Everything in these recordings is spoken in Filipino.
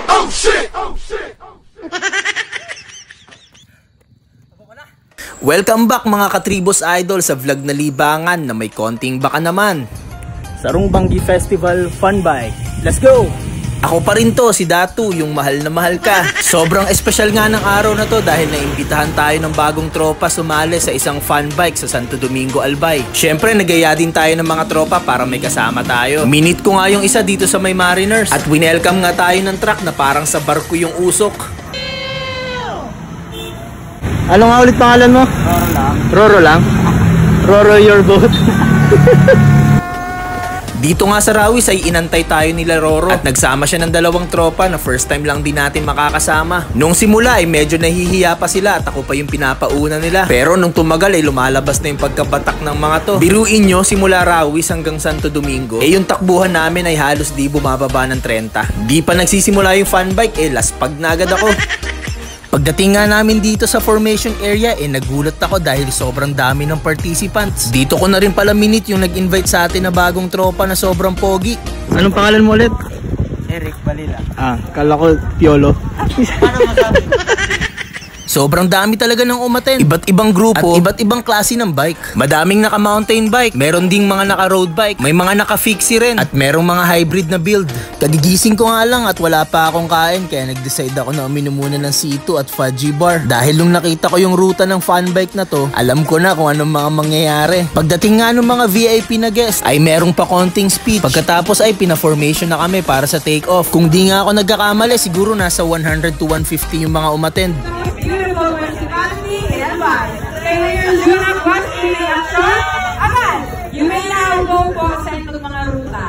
Oh shit! Oh shit! Welcome back mga Katribos Idol sa vlog na libangan na may konting baka naman. Sarong Banggi Festival Fun Bike. Let's go! Ako pa rin to, si Datu, yung mahal na mahal ka. Sobrang espesyal nga ng araw na to dahil naimbitahan tayo ng bagong tropa sumali sa isang fun bike sa Santo Domingo, Albay. Syempre, nagaya din tayo ng mga tropa para may kasama tayo. Minute ko nga yung isa dito sa may Mariners at winelcome nga tayo ng truck na parang sa barko yung usok. Ano nga ulit pangalan mo? Roro lang. Roro lang? Roro your boat. Dito nga sa Rawis ay inantay tayo nila Roro at nagsama siya ng dalawang tropa na first time lang din natin makakasama. Nung simula ay medyo nahihiya pa sila at ako pa yung pinapauna nila. Pero nung tumagal ay lumalabas na yung pagkabatak ng mga to. Biruin nyo, simula Rawis hanggang Santo Domingo, yung takbuhan namin ay halos di bumababa ng 30. Di pa nagsisimula yung fun bike, laspag na agad ako. Pagdating nga namin dito sa formation area, nagulat ako dahil sobrang dami ng participants. Dito ko na rin pala minute yung nag-invite sa atin na bagong tropa na sobrang pogi. Anong pangalan mo ulit? Eric Balila. Kala ko Piolo. Paano masabi? Sobrang dami talaga ng umaten. Iba't ibang grupo at iba't ibang klase ng bike. Madaming naka-mountain bike, meron ding mga naka-road bike, may mga naka-fixie rin, at merong mga hybrid na build. Kagigising ko nga lang at wala pa akong kain kaya nag-decide ako na uminom muna ng C2 at Fudgy Bar. Dahil nung nakita ko yung ruta ng fun bike na to, alam ko na kung anong mga mangyayari. Pagdating nga ng mga VIP na guest, ay merong pa konting speech. Pagkatapos ay pina-formation na kami para sa take-off. Kung di nga ako nagkakamali, siguro nasa 100 to 150 yung mga umattend. Beautiful municipality in Albay. Players do not want to be short. Agad, you may now go po sa itong mga ruta.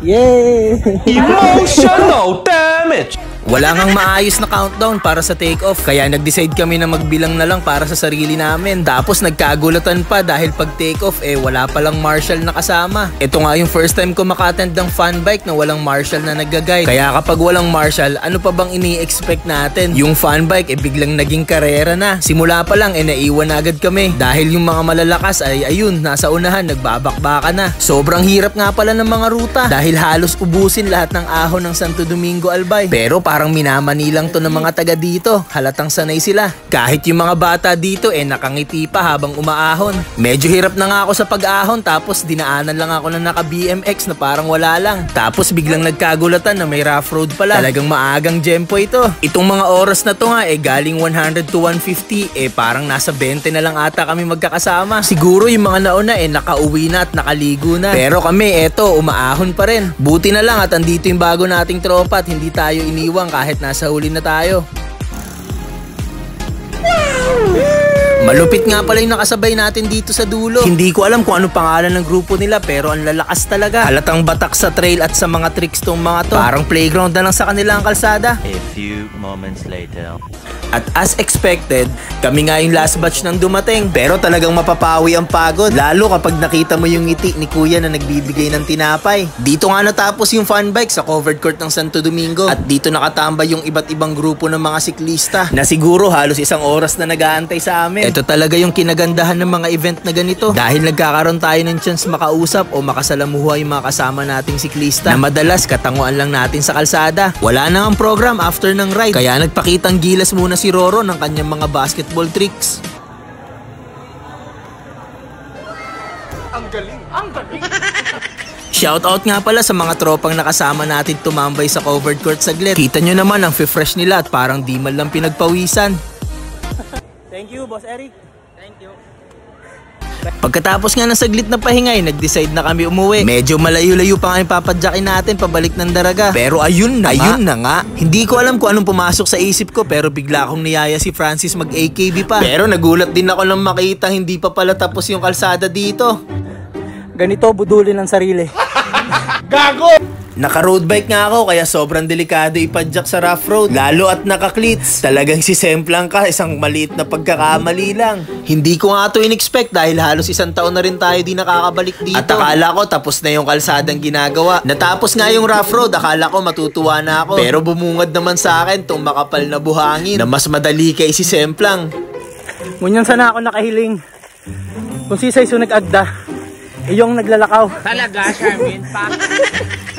Yay! Emotional damage! Wala ngang maayos na countdown para sa take-off kaya nag-decide kami na magbilang na lang para sa sarili namin. Tapos nagkagulatan pa dahil pag take-off wala palang marshal na kasama. Ito nga yung first time ko maka-attend ng fun bike na walang marshal na nag-guide. Kaya kapag walang marshal, ano pa bang ini-expect natin? Yung fun bike biglang naging karera na. Simula pa lang naiwan na agad kami dahil yung mga malalakas ay ayun, nasa unahan, nagbabakbaka na. Sobrang hirap nga pala ng mga ruta dahil halos ubusin lahat ng ahon ng Santo Domingo, Albay. Pero parang minamani lang to ng mga taga dito. Halatang sanay sila. Kahit yung mga bata dito nakangiti pa habang umaahon. Medyo hirap na nga ako sa pag-ahon tapos dinaanan lang ako na naka BMX na parang wala lang. Tapos biglang nagkagulatan na may rough road pala. Talagang maagang jempo ito. Itong mga oras na to nga galing 100 to 150 parang nasa 20 na lang ata kami magkakasama. Siguro yung mga nauna nakauwi na at nakaligo na. Pero kami umaahon pa rin. Buti na lang at andito yung bago nating tropa at hindi tayo iniwang kahit nasa huli na tayo. Malupit nga pala yung nakasabay natin dito sa dulo. Hindi ko alam kung ano pangalan ng grupo nila pero ang lalakas talaga. Halatang batak sa trail at sa mga tricks tong mga to. Parang playground na lang sa kanilang kalsada. A few moments later. At as expected, kami nga yung last batch ng dumating. Pero talagang mapapawi ang pagod. Lalo kapag nakita mo yung ngiti ni Kuya na nagbibigay ng tinapay. Dito nga natapos yung fun bike sa covered court ng Santo Domingo. At dito nakatambay yung iba't ibang grupo ng mga siklista na siguro halos isang oras na nag-aantay sa amin. Ito talaga yung kinagandahan ng mga event na ganito. Dahil nagkakaroon tayo ng chance makausap o makasalamuha yung mga kasama nating siklista na madalas katanguan lang natin sa kalsada. Wala na ang program after ng ride. Kaya nagpakitang gilas muna si Roro ng kanyang mga basketball tricks. Ang galing! Ang galing! Shoutout nga pala sa mga tropang nakasama natin tumambay sa covered court saglit. Kita nyo naman ang fresh nila at parang di man lang pinagpawisan. Thank you, Boss Eric. Thank you. Pagkatapos nga ng saglit na pahinga nag-decide na kami umuwi. Medyo malayo-layo pa nga yung papadyakin natin pabalik ng Daraga. Pero ayun na nga. Hindi ko alam kung anong pumasok sa isip ko pero bigla akong niyaya si Francis mag-AKB pa. Pero nagulat din ako nang makita hindi pa pala tapos yung kalsada dito. Ganito budulin ang sarili. Gago! Naka-road bike nga ako kaya sobrang delikado ipadyak sa rough road. Lalo at naka-cleats. Talagang sisemplang ka, isang maliit na pagkakamali lang. Hindi ko nga ito in-expect dahil halos isang taon na rin tayo di nakakabalik dito. At akala ko tapos na yung kalsadang ginagawa. Natapos nga yung rough road, akala ko matutuwa na ako. Pero bumungad naman sa akin tong makapal na buhangin na mas madali kay sisemplang. Ngunyan sana ako nakahiling. Kung sisay sunag agda, Yung naglalakaw. Talaga, Charmin pa.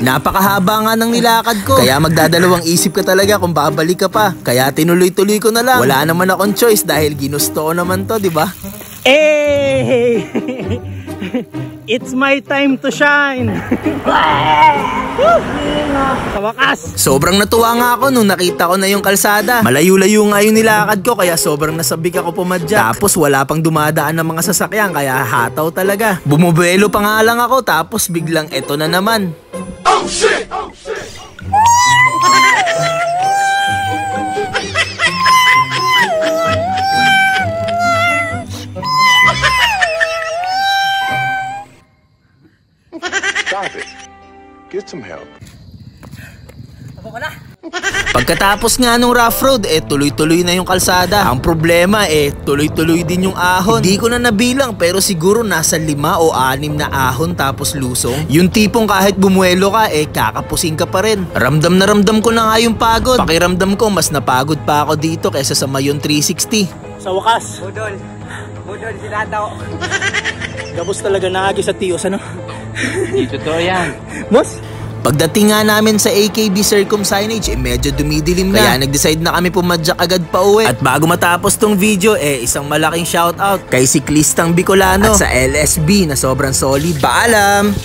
Napakahaba nga ng nilakad ko. Kaya magdadalawang isip ka talaga kung babalik ka pa. Kaya tinuloy-tuloy ko na lang. Wala naman akong choice dahil ginusto ko naman to, di ba? Hey! It's my time to shine! Sa wakas! Sobrang natuwa nga ako nung nakita ko na yung kalsada. Malayo-layo nga yung nilakad ko kaya sobrang nasabik ako pumadyak. Tapos wala pang dumadaan ng mga sasakyan kaya hataw talaga. Bumubuelo pa nga lang ako tapos biglang eto na naman. Oh shit! Oh shit! Stop it. Get some help. Pagkatapos nga nung rough road, tuloy-tuloy na yung kalsada. Ang problema, tuloy-tuloy din yung ahon. Hindi ko na nabilang pero siguro nasa 5 o 6 na ahon tapos lusong. Yung tipong kahit bumuelo ka, kakapusing ka pa rin. Ramdam na ramdam ko na nga yung pagod. Pakiramdam ko mas napagod pa ako dito kaysa sa Mayon 360. Sa wakas! Budol sila daw. Gabos talaga naagi sa Tios, ano? Hindi totoo yan. Boss? Pagdating nga namin sa AKB Circum Signage, medyo dumidilim na. Kaya nag-decide na kami pumadyak agad pa uwi. At bago matapos tong video, isang malaking shoutout kay Siklistang Bicolano at sa LSB na sobrang solid. Paalam!